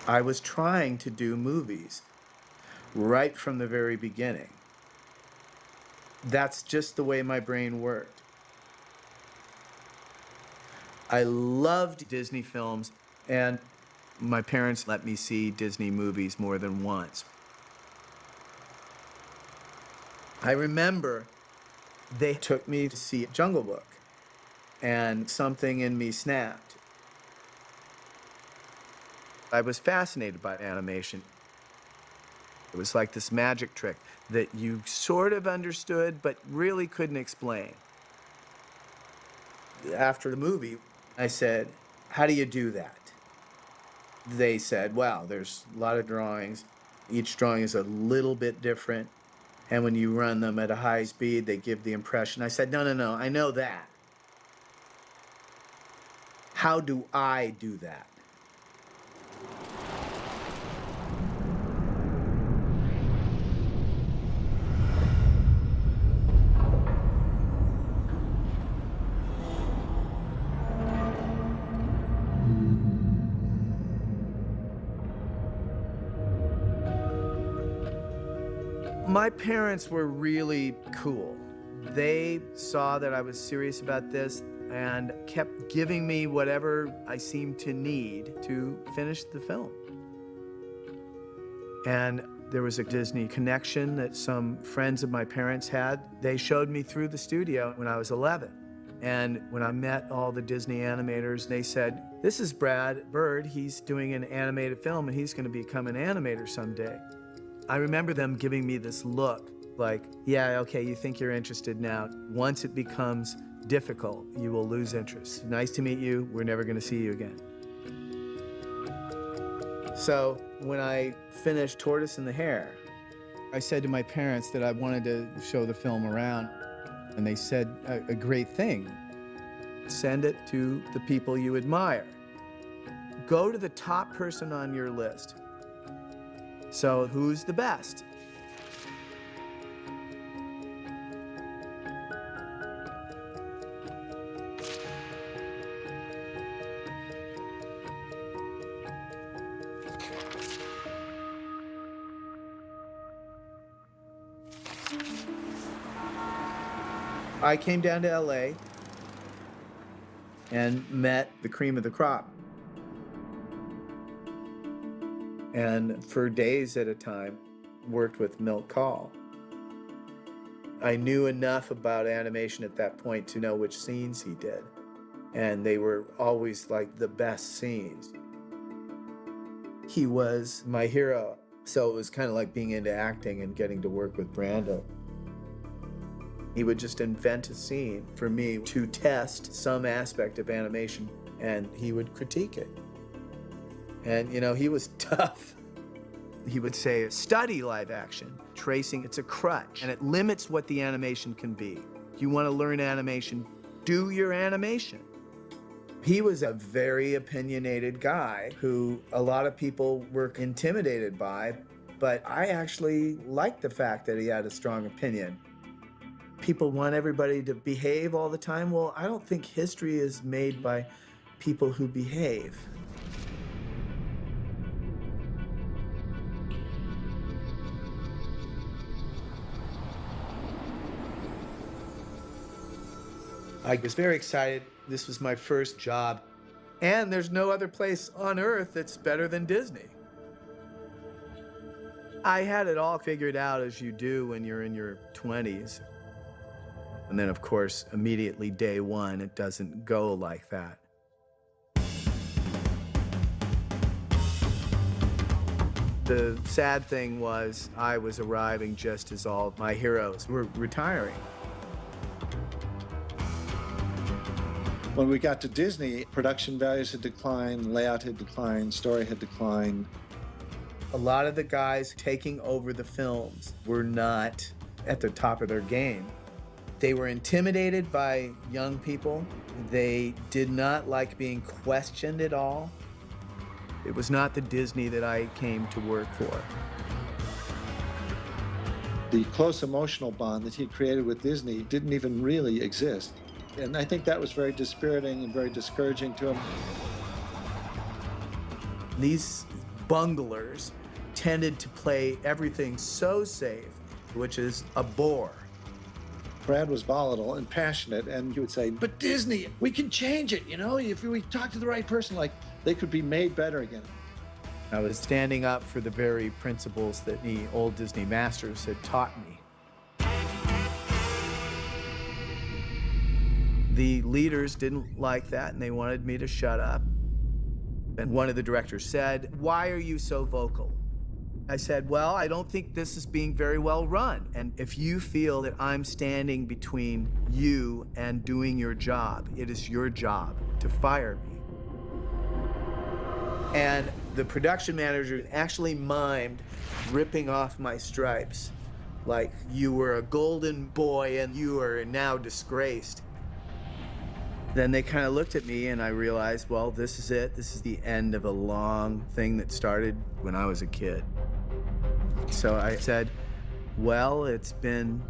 I was trying to do movies right from the very beginning. That's just the way my brain worked. I loved Disney films, and my parents let me see Disney movies more than once. I remember they took me to see Jungle Book, and something in me snapped. I was fascinated by animation. It was like this magic trick that you sort of understood but really couldn't explain. After the movie, I said, "How do you do that?" They said, "Well, there's a lot of drawings. Each drawing is a little bit different. And when you run them at a high speed, they give the impression." I said, "No, no, no, I know that. How do I do that?" My parents were really cool. They saw that I was serious about this and kept giving me whatever I seemed to need to finish the film. And there was a Disney connection that some friends of my parents had. They showed me through the studio when I was 11. And when I met all the Disney animators, they said, "This is Brad Bird. He's doing an animated film and he's going to become an animator someday." I remember them giving me this look like, "Yeah, okay, you think you're interested now. Once it becomes difficult, you will lose interest. Nice to meet you. We're never going to see you again." So when I finished Tortoise and the Hare, I said to my parents that I wanted to show the film around. And they said a great thing. Send it to the people you admire. Go to the top person on your list. So who's the best? I came down to LA and met the cream of the crop. And for days at a time, worked with Milt Kahl. I knew enough about animation at that point to know which scenes he did. And they were always like the best scenes. He was my hero. So it was kind of like being into acting and getting to work with Brando. He would just invent a scene for me to test some aspect of animation, and he would critique it. And, you know, he was tough. He would say, "Study live action. Tracing, it's a crutch, and it limits what the animation can be. If you want to learn animation, do your animation." He was a very opinionated guy who a lot of people were intimidated by, but I actually liked the fact that he had a strong opinion. People want everybody to behave all the time. Well, I don't think history is made by people who behave. I was very excited. This was my first job. And there's no other place on earth that's better than Disney. I had it all figured out, as you do when you're in your 20s. And then, of course, immediately day one, it doesn't go like that. The sad thing was I was arriving just as all my heroes were retiring. When we got to Disney, production values had declined, layout had declined, story had declined. A lot of the guys taking over the films were not at the top of their game. They were intimidated by young people. They did not like being questioned at all. It was not the Disney that I came to work for. The close emotional bond that he created with Disney didn't even really exist. And I think that was very dispiriting and very discouraging to him. These bunglers tended to play everything so safe, which is a bore. Brad was volatile and passionate, and he would say, but Disney, we can change it, if we talk to the right person, like they could be made better again. I was standing up for the very principles that the old Disney masters had taught me. The leaders didn't like that, and they wanted me to shut up. And one of the directors said, "Why are you so vocal?" I said, "Well, I don't think this is being very well run. And if you feel that I'm standing between you and doing your job, it is your job to fire me." And the production manager actually mimed ripping off my stripes, like you were a golden boy and you are now disgraced. Then they kind of looked at me and I realized, well, this is it. This is the end of a long thing that started when I was a kid. So I said, well, it's been,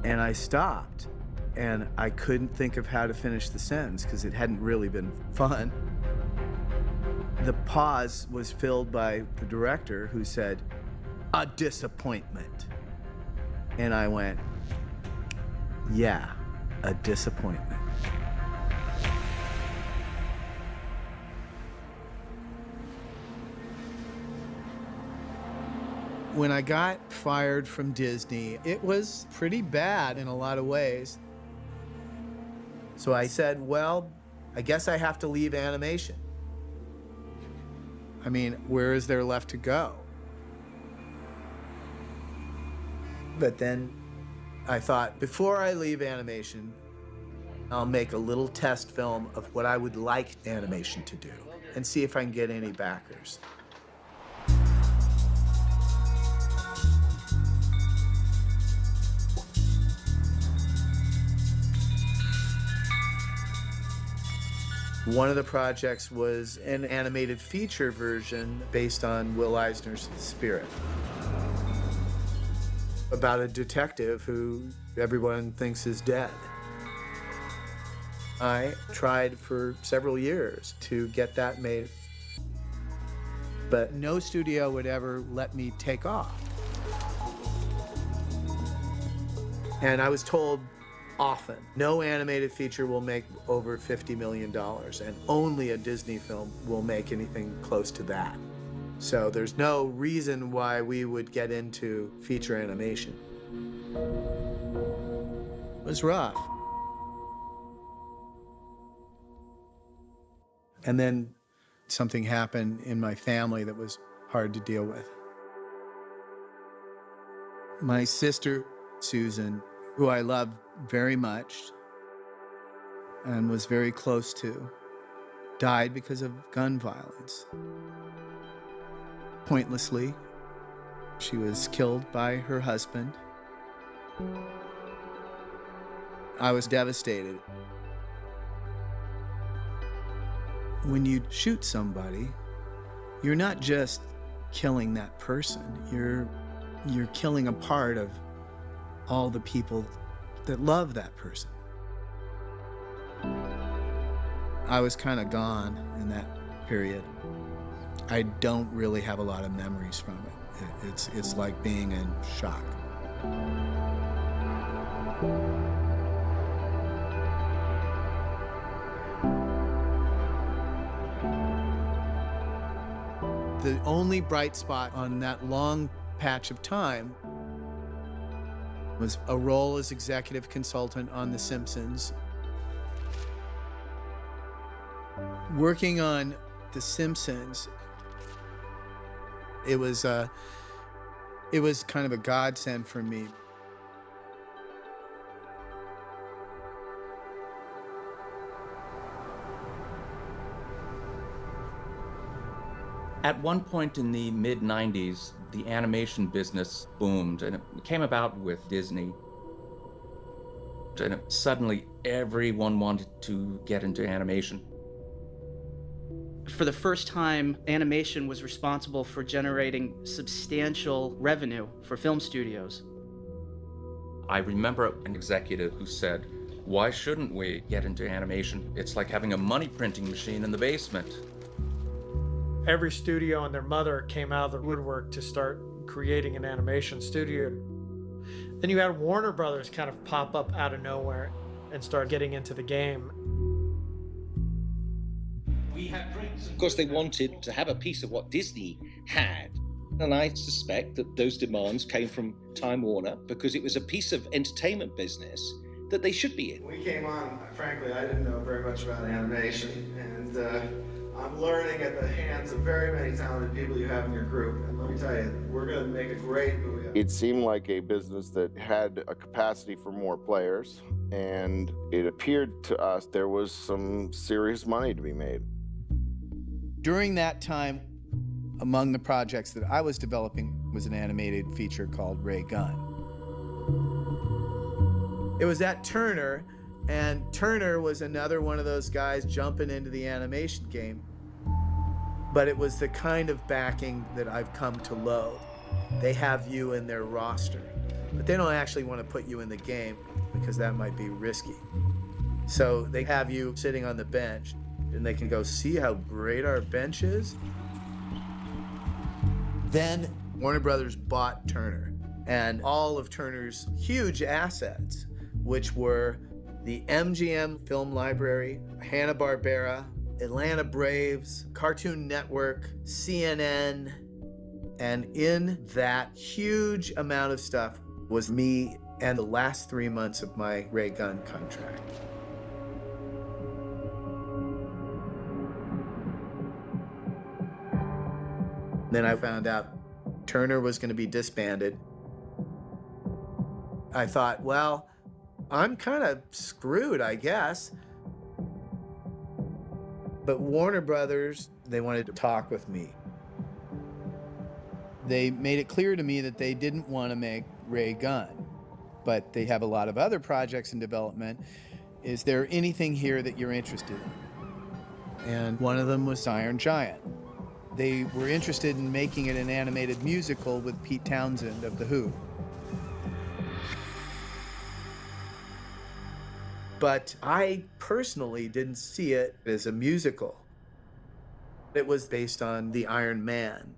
and I stopped. And I couldn't think of how to finish the sentence because it hadn't really been fun. The pause was filled by the director who said, "A disappointment." And I went, yeah, a disappointment. When I got fired from Disney, it was pretty bad in a lot of ways. So I said, well, I guess I have to leave animation. I mean, where is there left to go? But then I thought, before I leave animation, I'll make a little test film of what I would like animation to do and see if I can get any backers. One of the projects was an animated feature version based on Will Eisner's Spirit, about a detective who everyone thinks is dead. I tried for several years to get that made, but no studio would ever let me take off. And I was told often, no animated feature will make over $50 million, and only a Disney film will make anything close to that. So there's no reason why we would get into feature animation. It was rough. And then something happened in my family that was hard to deal with. My sister, Susan, who I love very much and was very close to, died because of gun violence. Pointlessly, she was killed by her husband. I was devastated. When you shoot somebody, you're not just killing that person, you're killing a part of all the people that love that person. I was kind of gone in that period. I don't really have a lot of memories from it. It's like being in shock. The only bright spot on that long patch of time was a role as executive consultant on The Simpsons. Working on The Simpsons, it was kind of a godsend for me. At one point in the mid-90s, the animation business boomed, and it came about with Disney. And suddenly, everyone wanted to get into animation. For the first time, animation was responsible for generating substantial revenue for film studios. I remember an executive who said, "Why shouldn't we get into animation? It's like having a money printing machine in the basement." Every studio and their mother came out of the woodwork to start creating an animation studio. Then you had Warner Brothers kind of pop up out of nowhere and start getting into the game. Of course, they wanted to have a piece of what Disney had. And I suspect that those demands came from Time Warner because it was a piece of entertainment business that they should be in. We came on, frankly, I didn't know very much about animation, and I'm learning at the hands of very many talented people you have in your group. And let me tell you, we're going to make a great movie. It seemed like a business that had a capacity for more players, and it appeared to us there was some serious money to be made. During that time, among the projects that I was developing was an animated feature called Ray Gun. It was at Turner, and Turner was another one of those guys jumping into the animation game. But it was the kind of backing that I've come to loathe. They have you in their roster, but they don't actually want to put you in the game because that might be risky. So they have you sitting on the bench, and they can go, see how great our bench is? Then Warner Brothers bought Turner, and all of Turner's huge assets, which were the MGM Film Library, Hanna-Barbera, Atlanta Braves, Cartoon Network, CNN, and in that huge amount of stuff was me and the last 3 months of my Ray Gun contract. Then I found out Turner was going to be disbanded. I thought, well, I'm kind of screwed, I guess. But Warner Brothers, they wanted to talk with me. They made it clear to me that they didn't want to make Ray Gun, but they have a lot of other projects in development. Is there anything here that you're interested in? And one of them was Iron Giant. They were interested in making it an animated musical with Pete Townsend of The Who. But I personally didn't see it as a musical. It was based on The Iron Man,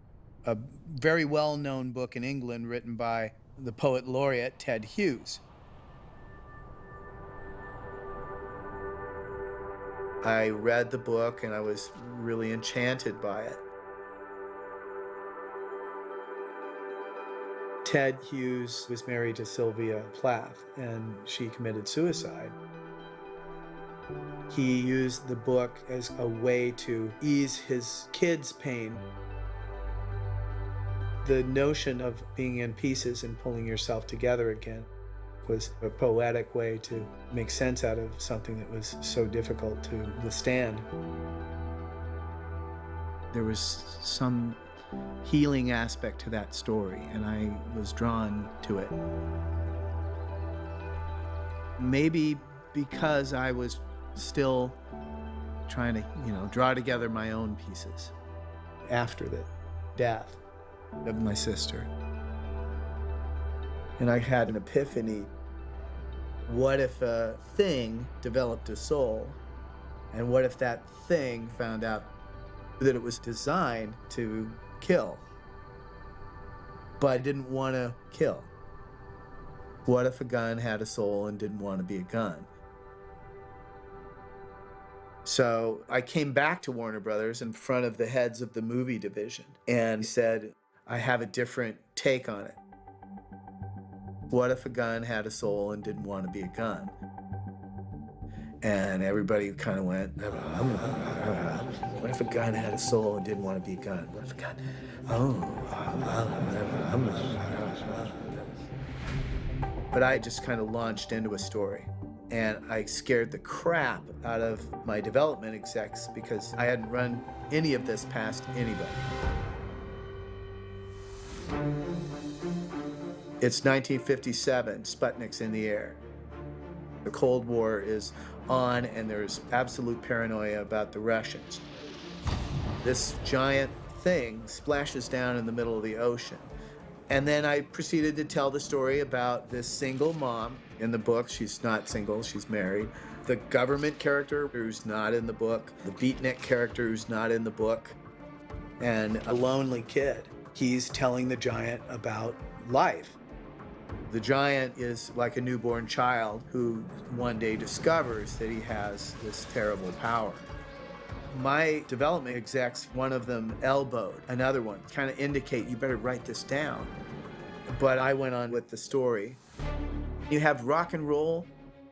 a very well-known book in England written by the poet laureate Ted Hughes. I read the book and I was really enchanted by it. Ted Hughes was married to Sylvia Plath, and she committed suicide. He used the book as a way to ease his kids' pain. The notion of being in pieces and pulling yourself together again was a poetic way to make sense out of something that was so difficult to withstand. There was some healing aspect to that story, and I was drawn to it. Maybe because I was still trying to, draw together my own pieces after the death of my sister. And I had an epiphany. What if a thing developed a soul? And what if that thing found out that it was designed to kill, but didn't want to kill? What if a gun had a soul and didn't want to be a gun? So I came back to Warner Brothers in front of the heads of the movie division and said, I have a different take on it. What if a gun had a soul and didn't want to be a gun? And everybody kind of went, what if a gun had a soul and didn't want to be a gun? What if a gun, But I just kind of launched into a story. And I scared the crap out of my development execs because I hadn't run any of this past anybody. It's 1957, Sputnik's in the air. The Cold War is on, and there's absolute paranoia about the Russians. This giant thing splashes down in the middle of the ocean. And then I proceeded to tell the story about this single mom. In the book, she's not single, she's married. The government character who's not in the book, the beatnik character who's not in the book. and a lonely kid. He's telling the giant about life. The giant is like a newborn child who one day discovers that he has this terrible power. My development execs, one of them elbowed another one, kind of indicate you better write this down. But I went on with the story. You have rock and roll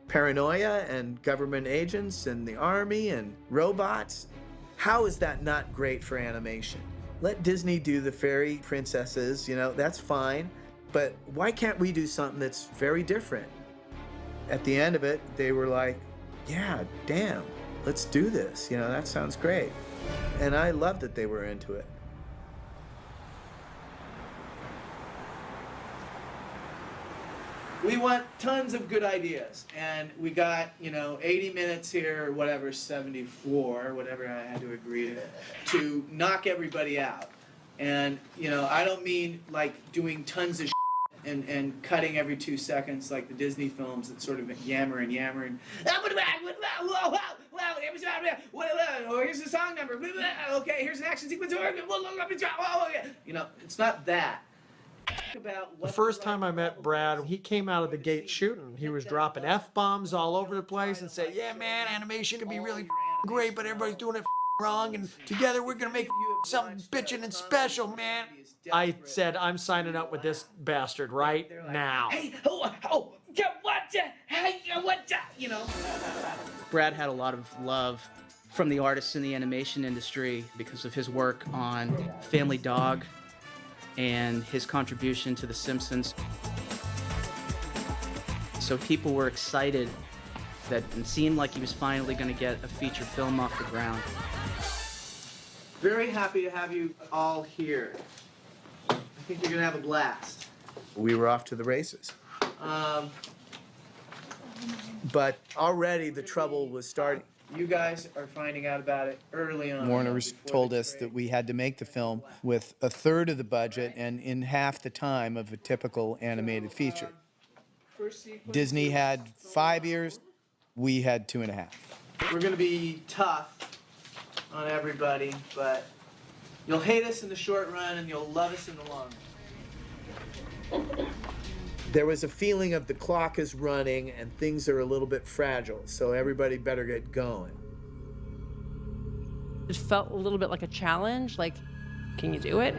paranoia and government agents and the army and robots. How is that not great for animation? Let Disney do the fairy princesses, that's fine. But why can't we do something that's very different? At the end of it, they were like, yeah, damn, let's do this. That sounds great. And I loved that they were into it. We want tons of good ideas. And we got, 80 minutes here, or whatever, 74, whatever I had to agree to knock everybody out. And, I don't mean like doing tons of and cutting every 2 seconds like the Disney films that sort of yammer and yammer and or here's the song number, okay, here's an action sequence, it's not that. The first time I met Brad, he came out of the gate shooting. He was dropping F-bombs all over the place and said, yeah, man, animation can be really great, but everybody's doing it wrong, and together we're gonna make something bitchin' and special, man. I said, I'm signing up with this bastard right now. Hey, Brad had a lot of love from the artists in the animation industry because of his work on Family Dog and his contribution to The Simpsons. So people were excited that it seemed like he was finally going to get a feature film off the ground. Very happy to have you all here. I think you're gonna have a blast. We were off to the races. But already the trouble was starting. You guys are finding out about it early on. Warner told us that we had to make the film with a third of the budget and in half the time of a typical animated feature. Disney had 5 years, we had 2.5. We're gonna be tough on everybody, but you'll hate us in the short run and you'll love us in the long run. There was a feeling of the clock is running and things are a little bit fragile, so everybody better get going. It felt a little bit like a challenge, like, can you do it?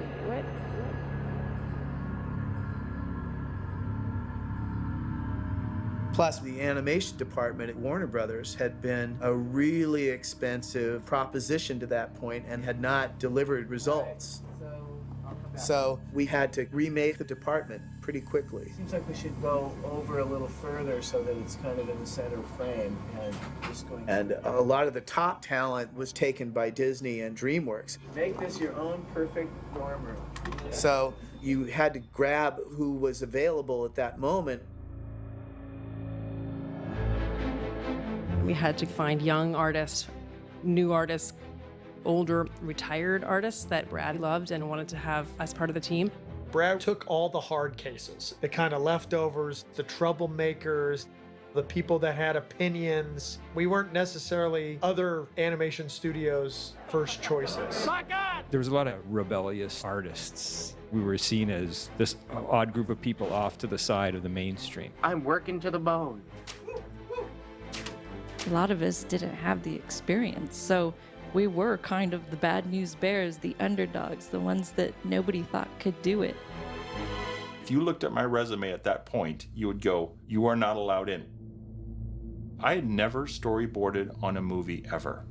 Plus, the animation department at Warner Brothers had been a really expensive proposition to that point and had not delivered results. So we had to remake the department pretty quickly. Seems like we should go over a little further so that it's kind of in the center frame and just going. And a lot of the top talent was taken by Disney and DreamWorks. Make this your own perfect dorm room. So you had to grab who was available at that moment. We had to find young artists, new artists, older retired artists that Brad loved and wanted to have as part of the team. Brad took all the hard cases, the kind of leftovers, the troublemakers, the people that had opinions. We weren't necessarily other animation studios' first choices. There was a lot of rebellious artists. We were seen as this odd group of people off to the side of the mainstream. I'm working to the bone. A lot of us didn't have the experience, so we were kind of the bad news bears, the underdogs, the ones that nobody thought could do it. If you looked at my resume at that point, you would go, you are not allowed in. I had never storyboarded on a movie ever.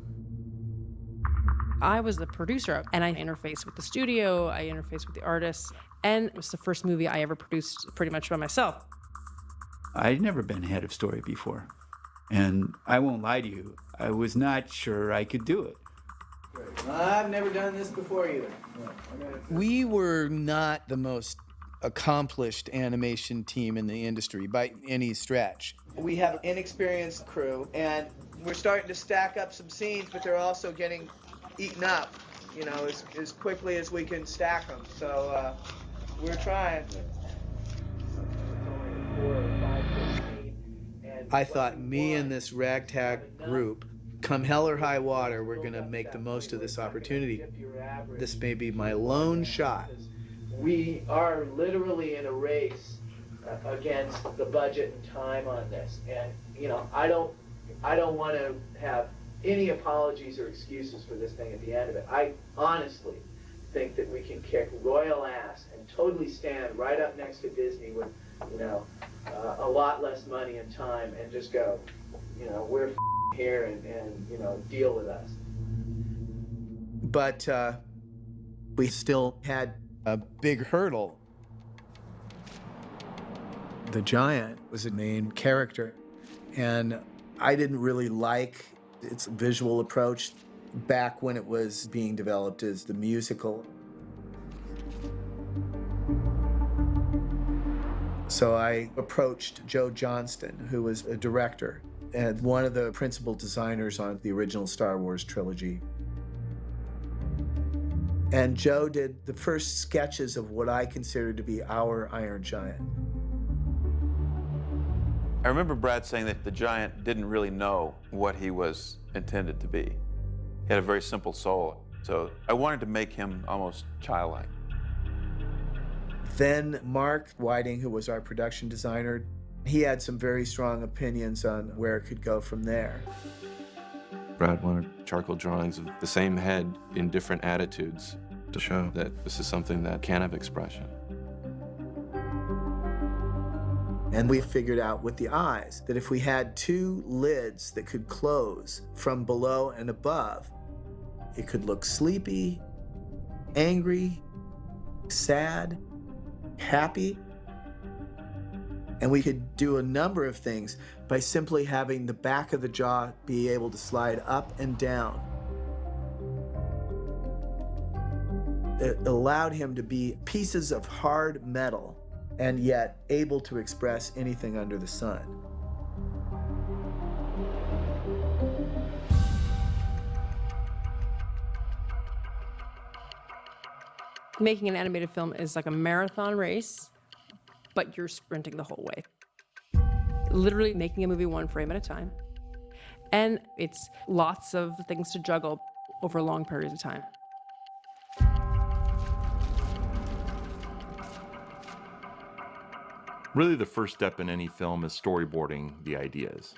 I was the producer, and I interfaced with the studio, I interfaced with the artists, and it was the first movie I ever produced pretty much by myself. I'd never been head of story before, and I won't lie to you, I was not sure I could do it. I've never done this before either. We were not the most accomplished animation team in the industry by any stretch. We have an inexperienced crew, and we're starting to stack up some scenes, but they're also getting eaten up, as quickly as we can stack them. So we're trying. I thought me and this ragtag group come hell or high water, we're going to make the most of this opportunity. This may be my lone shot. We are literally in a race against the budget and time on this. And, you know, I don't want to have any apologies or excuses for this thing at the end of it. I honestly think that we can kick royal ass and totally stand right up next to Disney with, you know, a lot less money and time and just go, you know, we're here and, you know, deal with us. But we still had a big hurdle. The giant was the main character, and I didn't really like its visual approach back when it was being developed as the musical. So I approached Joe Johnston, who was a director and one of the principal designers on the original Star Wars trilogy. And Joe did the first sketches of what I considered to be our Iron Giant. I remember Brad saying that the giant didn't really know what he was intended to be. He had a very simple soul, so I wanted to make him almost childlike. Then Mark Whiting, who was our production designer, he had some very strong opinions on where it could go from there. Brad wanted charcoal drawings of the same head in different attitudes to show that this is something that can have expression. And we figured out with the eyes that if we had two lids that could close from below and above, it could look sleepy, angry, sad, happy. And we could do a number of things by simply having the back of the jaw be able to slide up and down. It allowed him to be pieces of hard metal and yet able to express anything under the sun. Making an animated film is like a marathon race, but you're sprinting the whole way. Literally making a movie one frame at a time. And it's lots of things to juggle over long periods of time. Really, the first step in any film is storyboarding the ideas.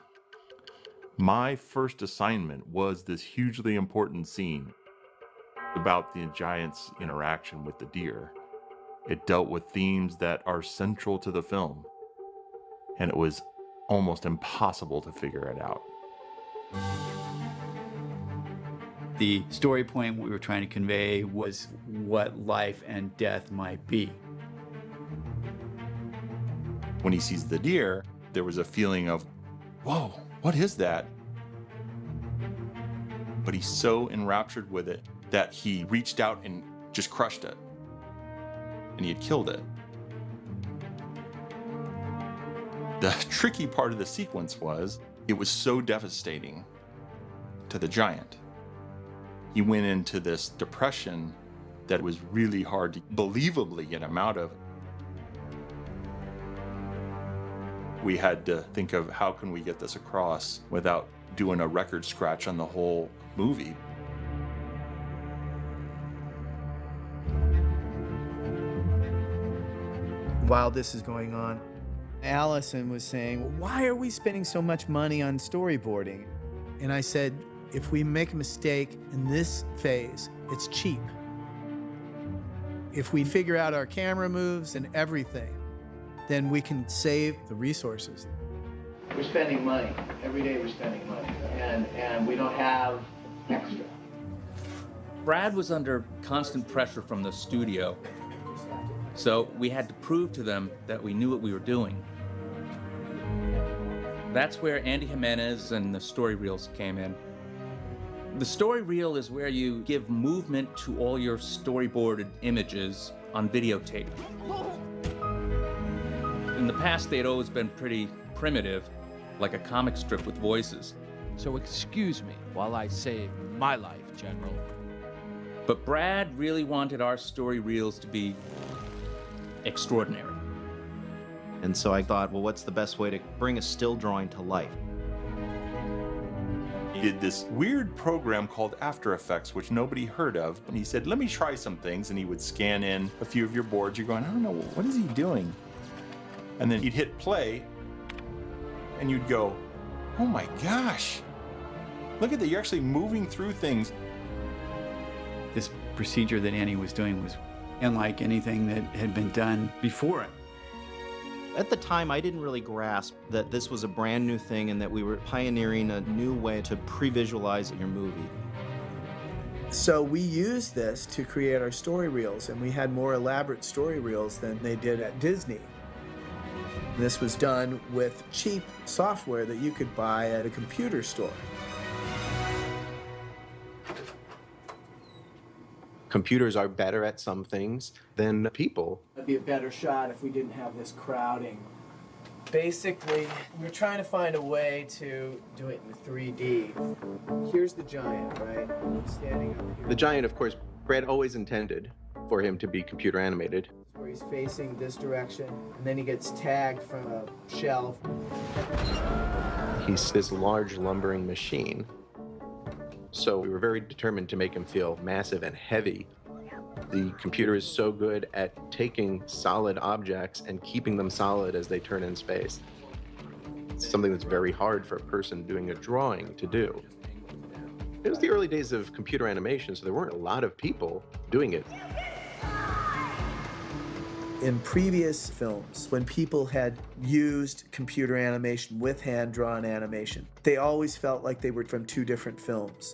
My first assignment was this hugely important scene about the giant's interaction with the deer. It dealt with themes that are central to the film, and it was almost impossible to figure it out. The story point we were trying to convey was what life and death might be. When he sees the deer, there was a feeling of, whoa, what is that? But he's so enraptured with it that he reached out and just crushed it. And he had killed it. The tricky part of the sequence was, it was so devastating to the giant. He went into this depression that was really hard to believably get him out of. We had to think of how can we get this across without doing a record scratch on the whole movie. While this is going on, Allison was saying, why are we spending so much money on storyboarding? And I said, if we make a mistake in this phase, it's cheap. If we figure out our camera moves and everything, then we can save the resources. We're spending money. Every day we're spending money. And we don't have extra. Brad was under constant pressure from the studio, so we had to prove to them that we knew what we were doing. That's where Andy Jimenez and the story reels came in. The story reel is where you give movement to all your storyboarded images on videotape. In the past, they'd always been pretty primitive, like a comic strip with voices. So excuse me while I save my life, General. But Brad really wanted our story reels to be extraordinary. And so I thought, well, what's the best way to bring a still drawing to life? did this weird program called After Effects, which nobody heard of. And he said, let me try some things. And he would scan in a few of your boards. You're going, I don't know, what is he doing? And then he'd hit play and you'd go, oh my gosh, look at that, you're actually moving through things. This procedure that Annie was doing was unlike anything that had been done before it. At the time, I didn't really grasp that this was a brand new thing and that we were pioneering a new way to pre-visualize your movie. So we used this to create our story reels, and we had more elaborate story reels than they did at Disney. This was done with cheap software that you could buy at a computer store. Computers are better at some things than people. It'd be a better shot if we didn't have this crowding. Basically, we're trying to find a way to do it in 3D. Here's the giant, right? Standing up here. The giant, of course, Brad always intended for him to be computer animated. Where he's facing this direction, and then he gets tagged from a shelf. He's this large lumbering machine. So we were very determined to make him feel massive and heavy. The computer is so good at taking solid objects and keeping them solid as they turn in space. It's something that's very hard for a person doing a drawing to do. It was the early days of computer animation, so there weren't a lot of people doing it. In previous films, when people had used computer animation with hand-drawn animation, they always felt like they were from two different films.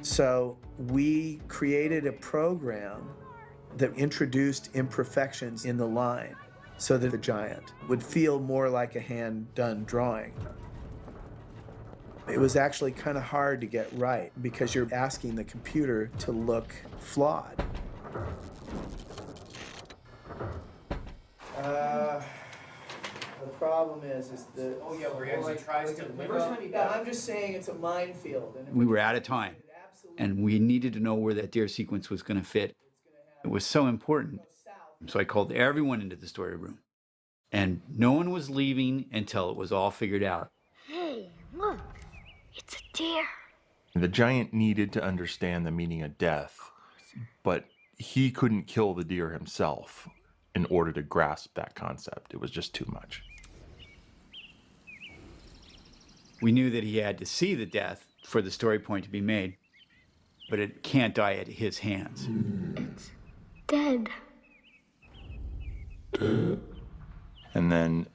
So we created a program that introduced imperfections in the line so that the giant would feel more like a hand-done drawing. It was actually kind of hard to get right because you're asking the computer to look flawed. The problem is the... Oh yeah, where he actually tries to... Yeah, I'm just saying it's a minefield. And We were out of time, and we needed to know where that deer sequence was going to fit. It was so important. So I called everyone into the story room, and no one was leaving until it was all figured out. Hey, look, it's a deer. The giant needed to understand the meaning of death, but he couldn't kill the deer himself in order to grasp that concept. It was just too much. We knew that he had to see the death for the story point to be made, but it can't die at his hands. It's dead. And then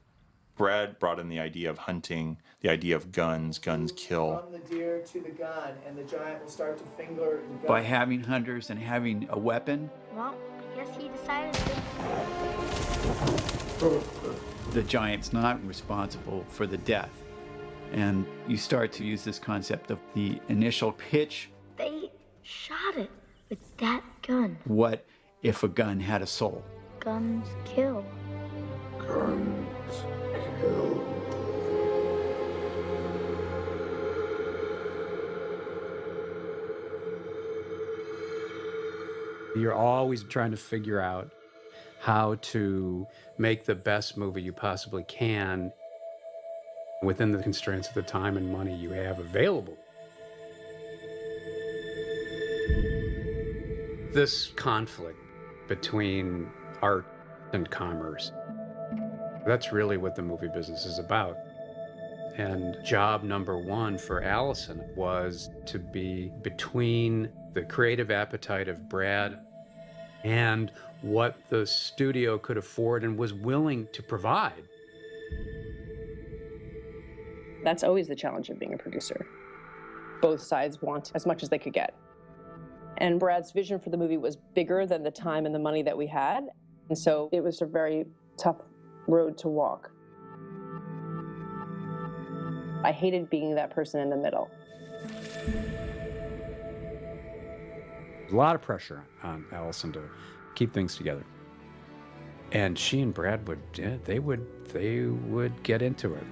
Brad brought in the idea of hunting, the idea of guns, guns kill. From the deer to the gun, and the giant will start to finger the gun. By having hunters and having a weapon, Well, I guess he decided to. the giant's not responsible for the death. And you start to use this concept of the initial pitch. They shot it with that gun. What if a gun had a soul? Guns kill. Guns kill. You're always trying to figure out how to make the best movie you possibly can within the constraints of the time and money you have available. This conflict between art and commerce, that's really what the movie business is about. And job number one for Allison was to be between the creative appetite of Brad and what the studio could afford and was willing to provide. That's always the challenge of being a producer. Both sides want as much as they could get. And Brad's vision for the movie was bigger than the time and the money that we had. And so it was a very tough road to walk. I hated being that person in the middle. A lot of pressure on Allison to keep things together. And she and Brad would, they would get into it.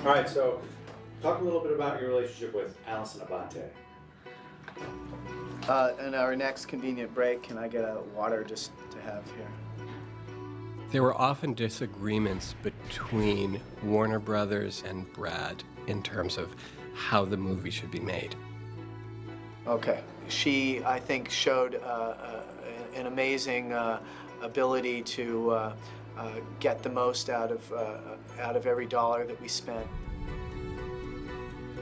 All right, so talk a little bit about your relationship with Allison Abate. In our next convenient break, can I get a water just to have here? There were often disagreements between Warner Brothers and Brad in terms of how the movie should be made. Okay. She, I think, showed an amazing ability to get the most out of every dollar that we spent.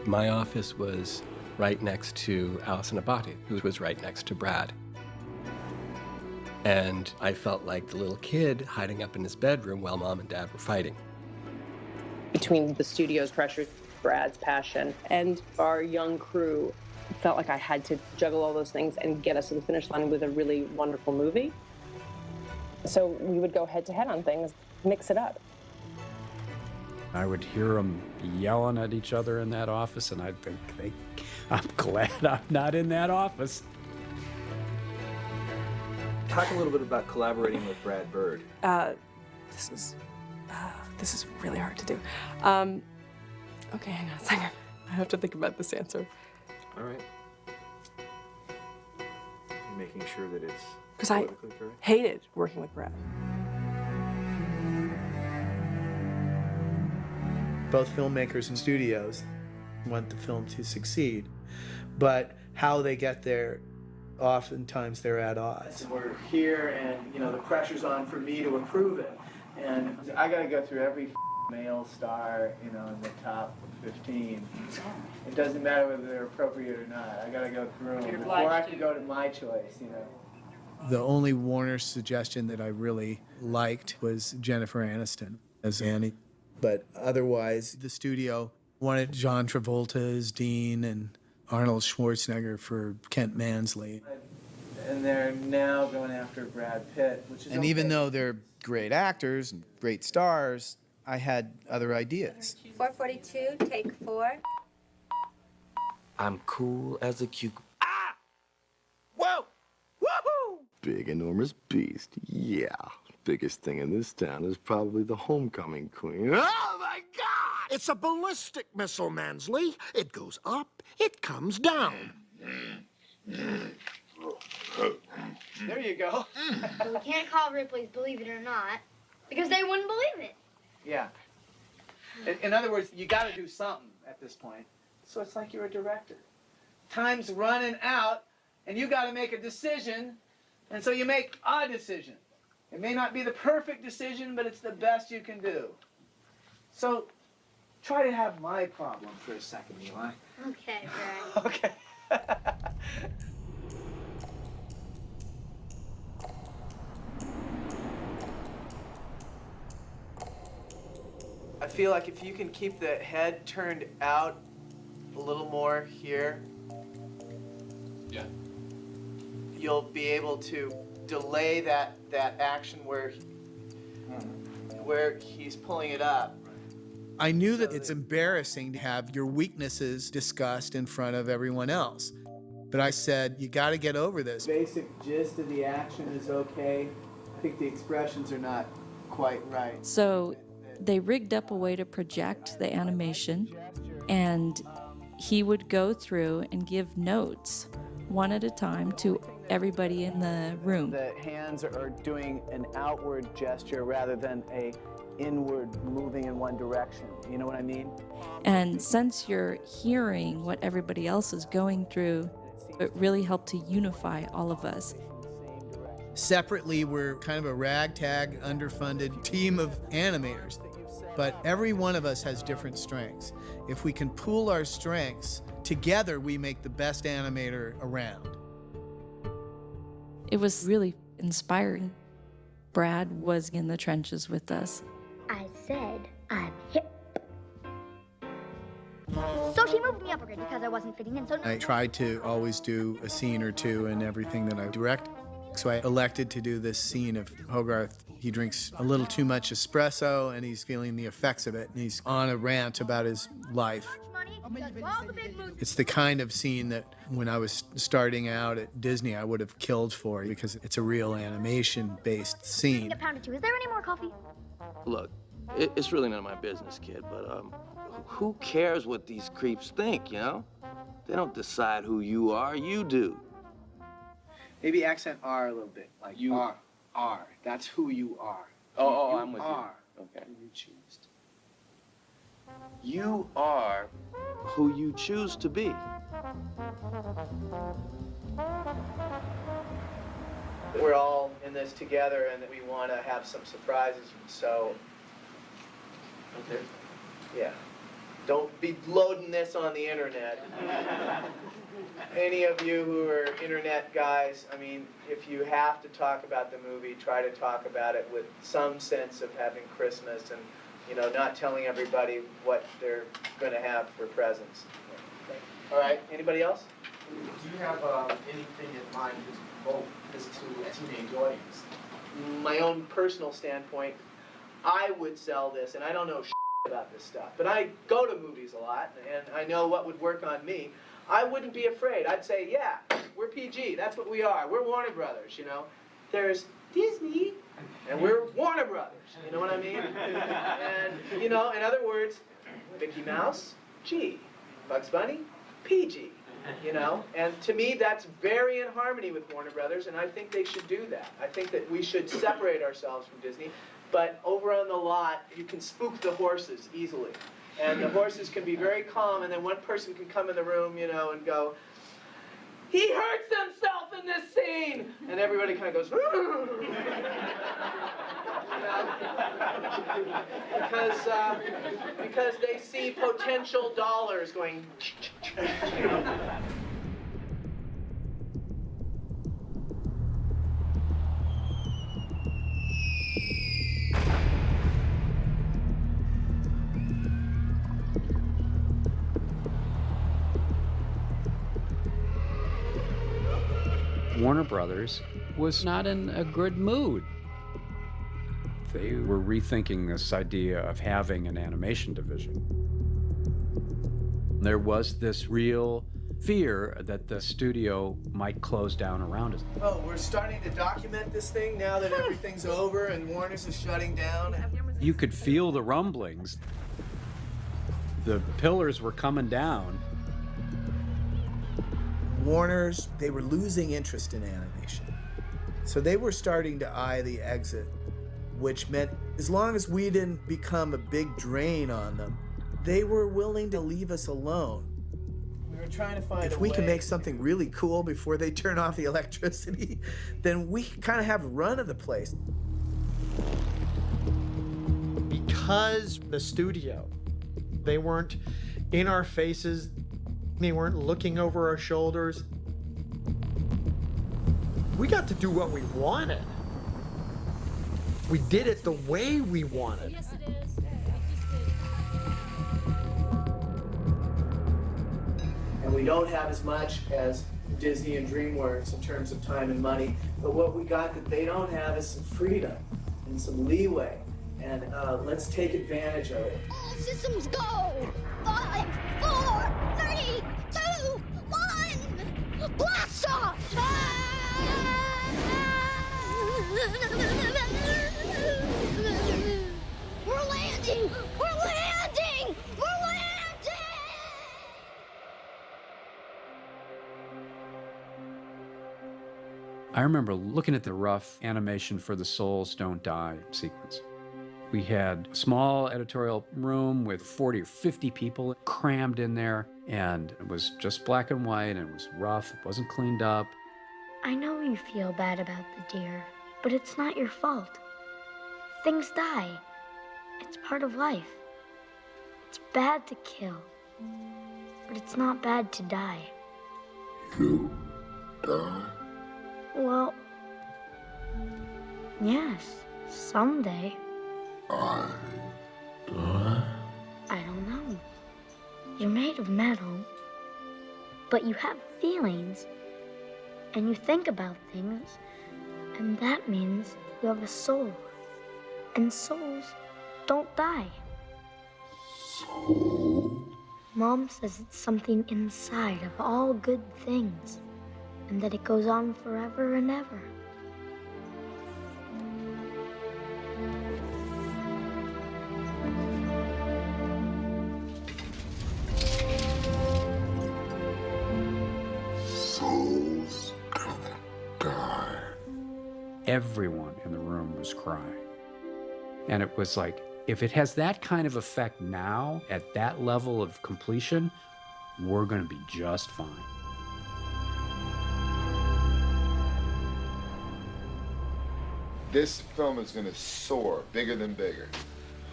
My office was right next to Allison Abati, who was right next to Brad. And I felt like the little kid hiding up in his bedroom while Mom and Dad were fighting. Between the studio's pressure, Brad's passion, and our young crew, it felt like I had to juggle all those things and get us to the finish line with a really wonderful movie. So we would go head to head on things, mix it up. I would hear them yelling at each other in that office, and I'd think, I'm glad I'm not in that office. Talk a little bit about collaborating with Brad Bird. This is really hard to do. Okay, hang on a second. I have to think about this answer. All right. You're making sure that it's Because I politically correct? hated working with Brad. Both filmmakers and studios want the film to succeed, but how they get there, oftentimes they're at odds. We're here and, the pressure's on for me to approve it. And I gotta go through every male star, in the top 15. It doesn't matter whether they're appropriate or not. I gotta go through them before I can go to my choice, The only Warner suggestion that I really liked was Jennifer Aniston as Annie. But otherwise, the studio wanted John Travolta as Dean and Arnold Schwarzenegger for Kent Mansley. And they're now going after Brad Pitt, which is even though they're great actors and great stars, I had other ideas. 442, take 4. I'm cool as a cucumber. Whoa! Woohoo! Big, enormous beast. Yeah. Biggest thing in this town is probably the homecoming queen. Oh, my God! It's a ballistic missile, Mansley. It goes up, it comes down. There you go. We can't call Ripley's Believe It or Not because they wouldn't believe it. Yeah. In other words, you got to do something at this point. So it's like you're a director. Time's running out, and you got to make a decision, and so you make a decision. It may not be the perfect decision, but it's the best you can do. So try to have my problem for a second, Eli. Okay, Brad. Okay. I feel like if you can keep the head turned out a little more here, Yeah. you'll be able to delay that action where he's pulling it up. I knew that it's embarrassing to have your weaknesses discussed in front of everyone else. But I said, you got to get over this. Basic gist of the action is okay. I think the expressions are not quite right. So they rigged up a way to project the animation, and he would go through and give notes one at a time to everybody in the room. The hands are doing an outward gesture rather than a inward moving in one direction. You know what I mean? And since you're hearing what everybody else is going through, it really helped to unify all of us. Separately, we're kind of a ragtag, underfunded team of animators. But every one of us has different strengths. If we can pool our strengths, together we make the best animator around. It was really inspiring. Brad was in the trenches with us. I said I'm hip. So she moved me up a grade because I wasn't fitting in. So I try to always do a scene or two in everything that I direct. So I elected to do this scene of Hogarth. He drinks a little too much espresso and he's feeling the effects of it. And he's on a rant about his life. It's the kind of scene that when I was starting out at Disney, I would have killed for because it's a real animation-based scene. Get pounded too. Is there any more coffee? Look, it's really none of my business, kid, but who cares what these creeps think, you know? They don't decide who you are, you do. Maybe accent R a little bit, like you are. That's who you are. Oh, I'm with are you. Okay. who you choose to. You are who you choose to be. We're all in this together, and we want to have some surprises. So, okay. Yeah. Don't be loading this on the internet. Any of you who are internet guys, I mean, if you have to talk about the movie, try to talk about it with some sense of having Christmas and, you know, not telling everybody what they're going to have for presents. Okay. All right. Anybody else? Do you have anything in mind to promote this to a teenage audience? My own personal standpoint, I would sell this, and I don't know about this stuff, but I go to movies a lot, and I know what would work on me. I wouldn't be afraid. I'd say, yeah, we're PG. That's what we are. We're Warner Brothers, you know. There's Disney, and we're Warner Brothers. You know what I mean? And, you know, in other words, Mickey Mouse, G. Bugs Bunny, PG. You know, and to me that's very in harmony with Warner Brothers, and I think they should do that. I think that we should separate ourselves from Disney, but over on the lot you can spook the horses easily, and the horses can be very calm, and then one person can come in the room, you know, and go, "He hurts himself in this scene," and everybody kind of goes, you know? Because they see potential dollars going. Warner Brothers was not in a good mood. They were rethinking this idea of having an animation division. There was this real fear that the studio might close down around us. Oh, we're starting to document this thing now that everything's over and Warner's is shutting down. You could feel the rumblings. The pillars were coming down. Warner's, they were losing interest in animation. So they were starting to eye the exit, which meant as long as we didn't become a big drain on them, they were willing to leave us alone. We were trying to find If a we way. can make something really cool before they turn off the electricity, then we can kind of have a run of the place. Because the studio, they weren't in our faces, they weren't looking over our shoulders. We got to do what we wanted. We did it the way we wanted. Yes, it is. And we don't have as much as Disney and DreamWorks in terms of time and money, but what we got that they don't have is some freedom and some leeway, and let's take advantage of it. All systems go! 5, 4, 3, 2, 1! Blast off! We're landing! We're landing! We're landing! I remember looking at the rough animation for the Souls Don't Die sequence. We had a small editorial room with 40 or 50 people crammed in there, and it was just black and white, and it was rough, it wasn't cleaned up. I know you feel bad about the deer, but it's not your fault. Things die. It's part of life. It's bad to kill, but it's not bad to die. You die? Well, yes, someday. I die? I don't know. You're made of metal, but you have feelings, and you think about things, and that means you have a soul. And souls don't die. Soul? Mom says it's something inside of all good things, and that it goes on forever and ever. Souls don't die. Everyone in the room was crying. And it was like, if it has that kind of effect now, at that level of completion, we're going to be just fine. This film is going to soar bigger than bigger.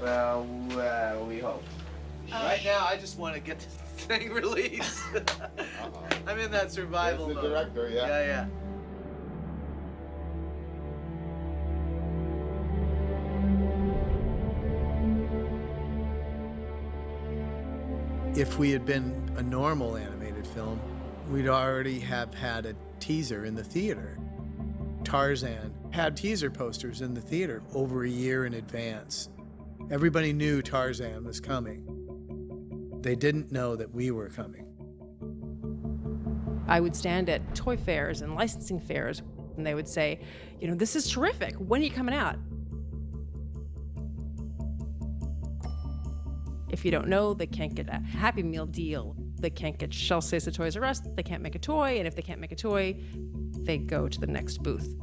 Well, we hope. Right now, I just want to get this thing released. I'm in that survival There's the mode. director, yeah. Yeah. If we had been a normal animated film, we'd already have had a teaser in the theater. Tarzan had teaser posters in the theater over a year in advance. Everybody knew Tarzan was coming. They didn't know that we were coming. I would stand at toy fairs and licensing fairs, and they would say, you know, this is terrific. When are you coming out? If you don't know, they can't get a Happy Meal deal. They can't get shelf space at Toys R Us. They can't make a toy. And if they can't make a toy, they go to the next booth.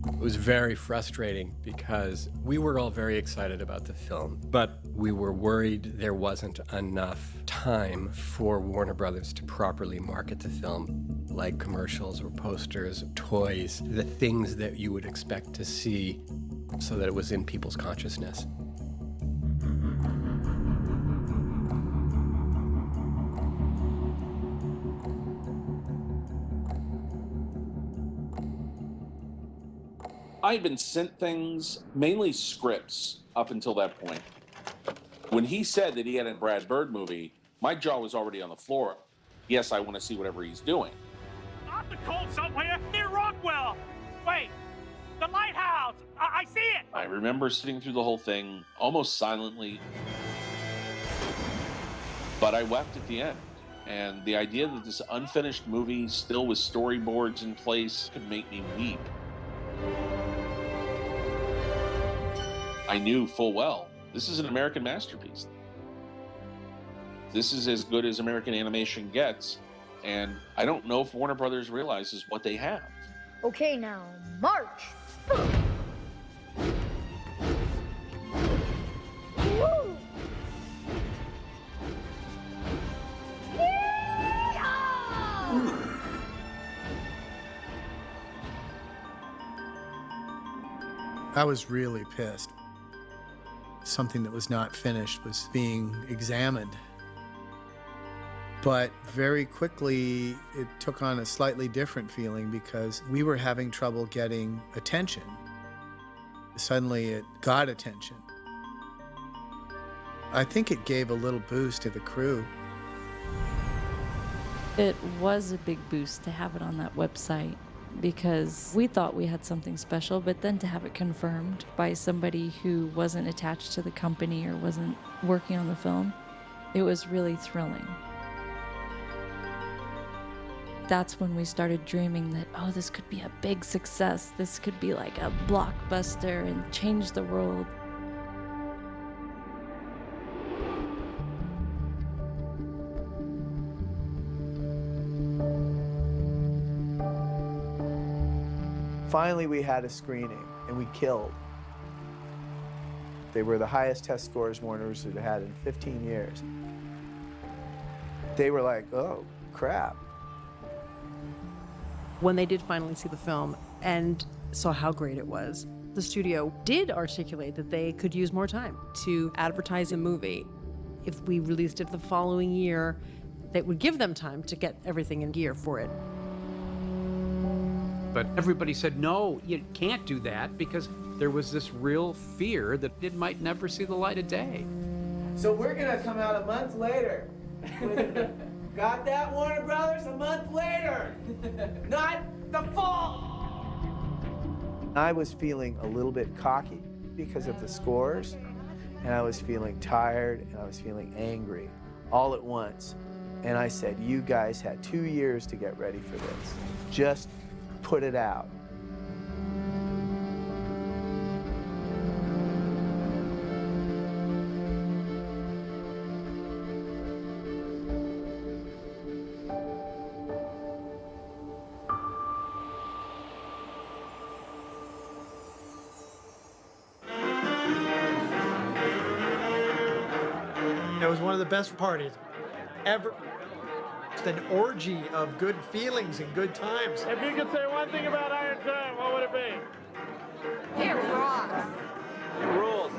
It was very frustrating because we were all very excited about the film, but we were worried there wasn't enough time for Warner Brothers to properly market the film, like commercials or posters, toys, the things that you would expect to see so that it was in people's consciousness. I had been sent things, mainly scripts, up until that point. When he said that he had a Brad Bird movie, my jaw was already on the floor. Yes, I want to see whatever he's doing. Off the cold somewhere near Rockwell. Wait, the lighthouse. I see it. I remember sitting through the whole thing almost silently, but I wept at the end. And the idea that this unfinished movie, still with storyboards in place, could make me weep. I knew full well, this is an American masterpiece. This is as good as American animation gets, and I don't know if Warner Brothers realizes what they have. Okay, now, march! Woo! I was really pissed. Something that was not finished was being examined. But very quickly, it took on a slightly different feeling because we were having trouble getting attention. Suddenly, it got attention. I think it gave a little boost to the crew. It was a big boost to have it on that website because we thought we had something special, but then to have it confirmed by somebody who wasn't attached to the company or wasn't working on the film, it was really thrilling. That's when we started dreaming that, oh, this could be a big success. This could be like a blockbuster and change the world. Finally, we had a screening, and we killed. They were the highest test scores Warner's had had in 15 years. They were like, oh, crap. When they did finally see the film and saw how great it was, the studio did articulate that they could use more time to advertise a movie. If we released it the following year, that would give them time to get everything in gear for it. But everybody said, no, you can't do that, because there was this real fear that it might never see the light of day. So we're gonna come out a month later. Got that, Warner Brothers? A month later. Not the fall. I was feeling a little bit cocky because of the scores, and I was feeling tired, and I was feeling angry all at once. And I said, you guys had 2 years to get ready for this. Just put it out. one of the best parties ever. Just an orgy of good feelings and good times. If you could say one thing about Iron Giant, what would it be? It rocks. It rules.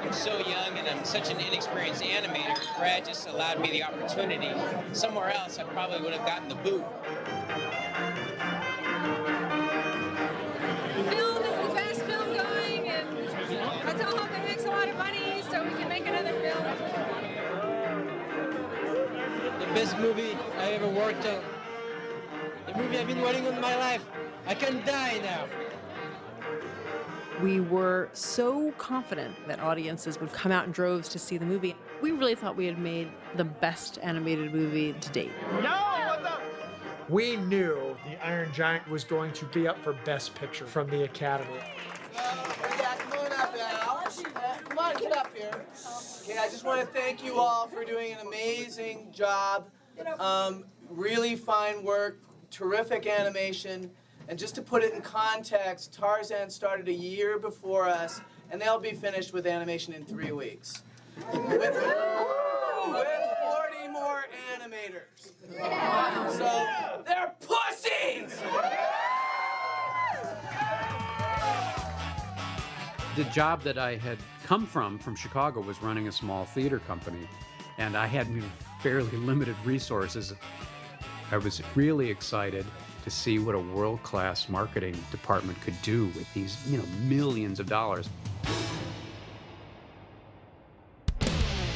I'm so young and I'm such an inexperienced animator. Brad just allowed me the opportunity. Somewhere else, I probably would have gotten the boot. Film is the best film going, and let's all hope it makes a lot of money so we can make another film. The best movie I ever worked on. The movie I've been waiting on my life. I can die now. We were so confident that audiences would come out in droves to see the movie. We really thought we had made the best animated movie to date. No! What the? We knew the Iron Giant was going to be up for Best Picture from the Academy. Yeah, come on up, Al. Come on, get up here. Okay, I just want to thank you all for doing an amazing job. Really fine work, terrific animation. And just to put it in context, Tarzan started a year before us, and they'll be finished with animation in 3 weeks. With 40 more animators. So, they're pussies! The job that I had come from Chicago was running a small theater company, and I had fairly limited resources. I was really excited to see what a world-class marketing department could do with these, millions of dollars.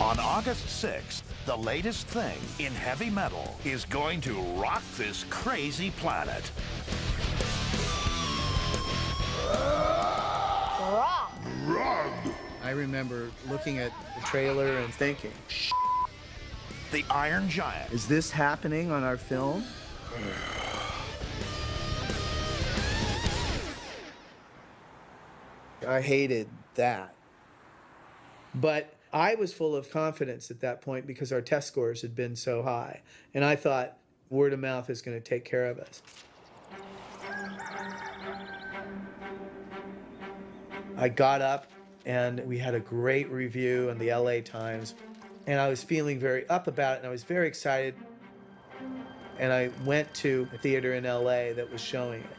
On August 6th, the latest thing in heavy metal is going to rock this crazy planet. Run! I remember looking at the trailer and thinking, The Iron Giant. Is this happening on our film? I hated that. But I was full of confidence at that point because our test scores had been so high. And I thought word of mouth is going to take care of us. I got up and we had a great review in the LA Times. And I was feeling very up about it and I was very excited. And I went to a theater in LA that was showing it.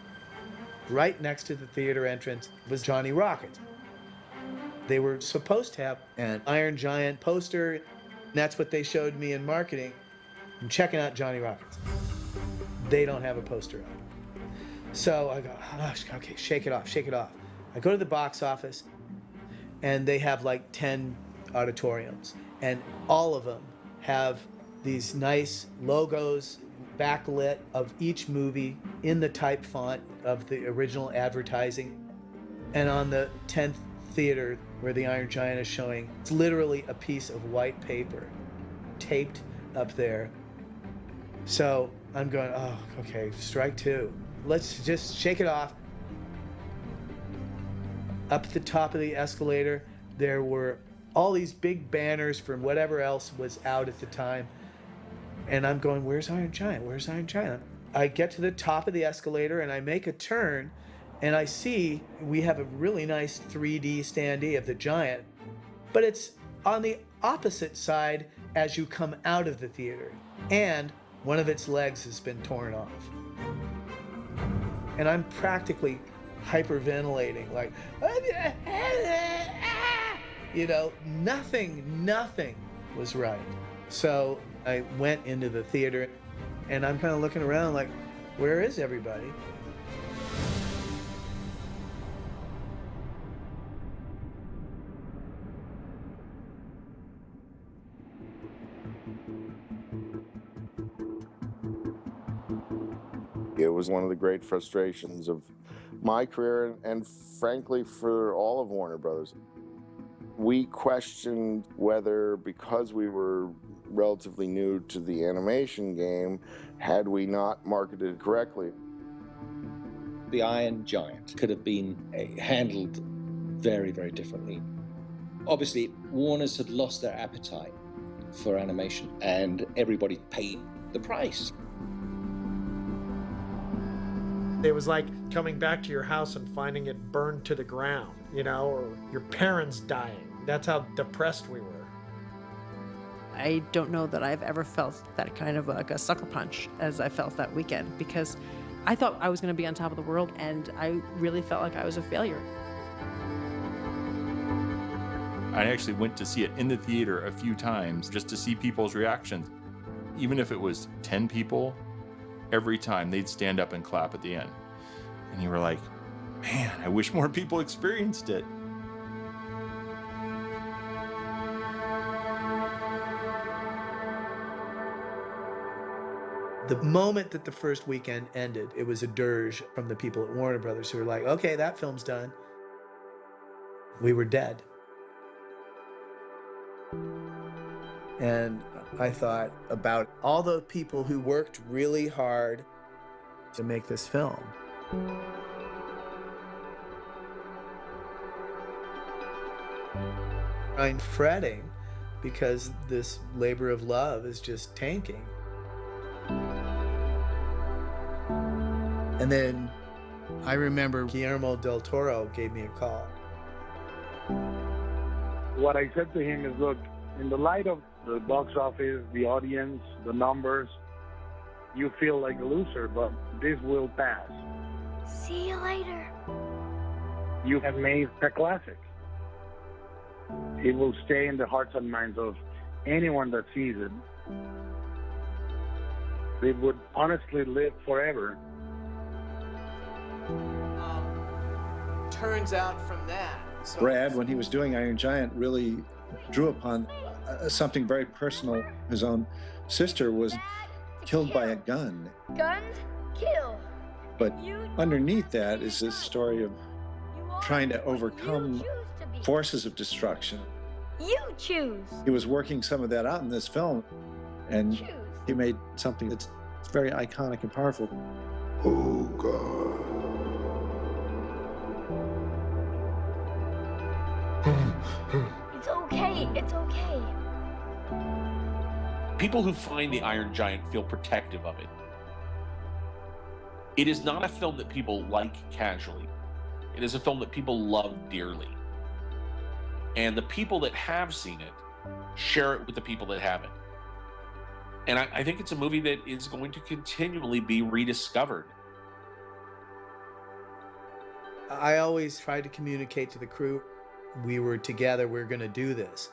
Right next to the theater entrance was Johnny Rockets. They were supposed to have an Iron Giant poster. And that's what they showed me in marketing. I'm checking out Johnny Rockets. They don't have a poster up. So I go, oh, okay, shake it off, shake it off. I go to the box office and they have like 10 auditoriums and all of them have these nice logos backlit of each movie in the type font of the original advertising. And on the 10th theater where the Iron Giant is showing, it's literally a piece of white paper taped up there. So I'm going, oh, okay, strike two. Let's just shake it off. Up at the top of the escalator, there were all these big banners for whatever else was out at the time. And I'm going, where's Iron Giant? Where's Iron Giant? I get to the top of the escalator and I make a turn and I see we have a really nice 3D standee of the Giant, but it's on the opposite side as you come out of the theater. And one of its legs has been torn off. And I'm practically hyperventilating, like, nothing was right. So I went into the theater and I'm kind of looking around like, where is everybody? It was one of the great frustrations of my career and frankly for all of Warner Brothers. We questioned whether, because we were relatively new to the animation game, had we not marketed correctly. The Iron Giant could have been handled very, very differently. Obviously, Warner's had lost their appetite for animation and everybody paid the price. It was like coming back to your house and finding it burned to the ground, or your parents dying. That's how depressed we were. I don't know that I've ever felt that kind of like a sucker punch as I felt that weekend, because I thought I was going to be on top of the world, and I really felt like I was a failure. I actually went to see it in the theater a few times just to see people's reactions. Even if it was 10 people, every time they'd stand up and clap at the end. And you were like, man, I wish more people experienced it. The moment that the first weekend ended, it was a dirge from the people at Warner Brothers who were like, okay, that film's done. We were dead. And I thought about all the people who worked really hard to make this film. I'm fretting because this labor of love is just tanking. And then I remember Guillermo del Toro gave me a call. What I said to him is, look, in the light of the box office, the audience, the numbers, you feel like a loser, but this will pass. See you later. You have made a classic. It will stay in the hearts and minds of anyone that sees it. It would honestly live forever. Turns out from that. So Brad, when he was doing Iron Giant, really drew upon something very personal. His own sister was killed by a gun. Guns kill. But underneath that is this story of trying to overcome forces of destruction. You choose. He was working some of that out in this film, and he made something that's very iconic and powerful. Oh, God. It's okay. It's okay. People who find The Iron Giant feel protective of it. It is not a film that people like casually. It is a film that people love dearly. And the people that have seen it share it with the people that haven't. And I think it's a movie that is going to continually be rediscovered. I always tried to communicate to the crew, we were together, we're going to do this.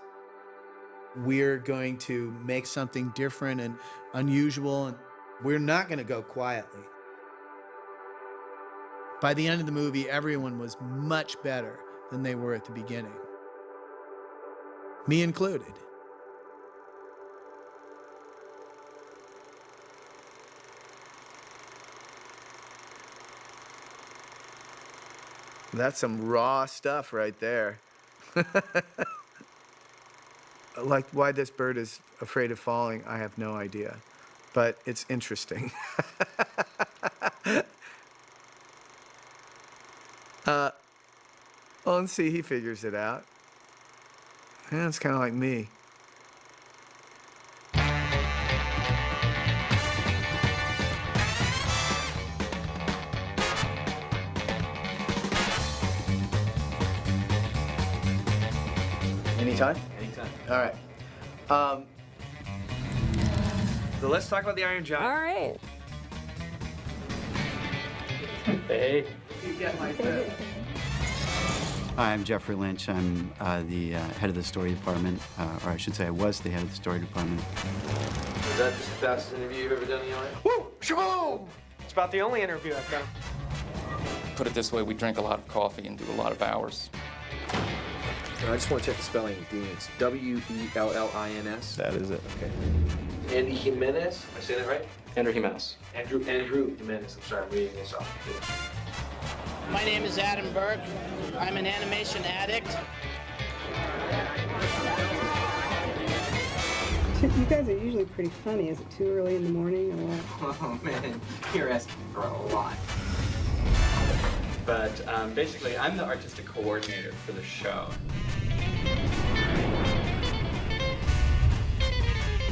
We're going to make something different and unusual, and we're not going to go quietly. By the end of the movie, everyone was much better than they were at the beginning. Me included. That's some raw stuff right there. Like why this bird is afraid of falling, I have no idea. But it's interesting. Well, let's see, he figures it out. Yeah, it's kind of like me. Anytime? Anytime. All right. So let's talk about the Iron Giant. All right. Hey. You get my food. Hi, I'm Jeffrey Lynch. I'm the head of the story department, or I should say I was the head of the story department. Is that the fastest interview you've ever done, Eli? Woo! Shaboom! It's about the only interview I've done. Put it this way, we drink a lot of coffee and do a lot of hours. I just want to check the spelling of Dean. It's W-E-L-L-I-N-S. That is it. Okay. Andy Jimenez. Am I saying that right? Andrew Jimenez. Andrew Jimenez. I'm sorry, I'm reading this off. My name is Adam Burke. I'm an animation addict. You guys are usually pretty funny. Is it too early in the morning or what? Oh, man. You're asking for a lot. But Basically, I'm the artistic coordinator for the show.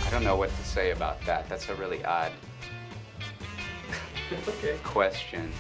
I don't know what to say about that. That's a really odd question.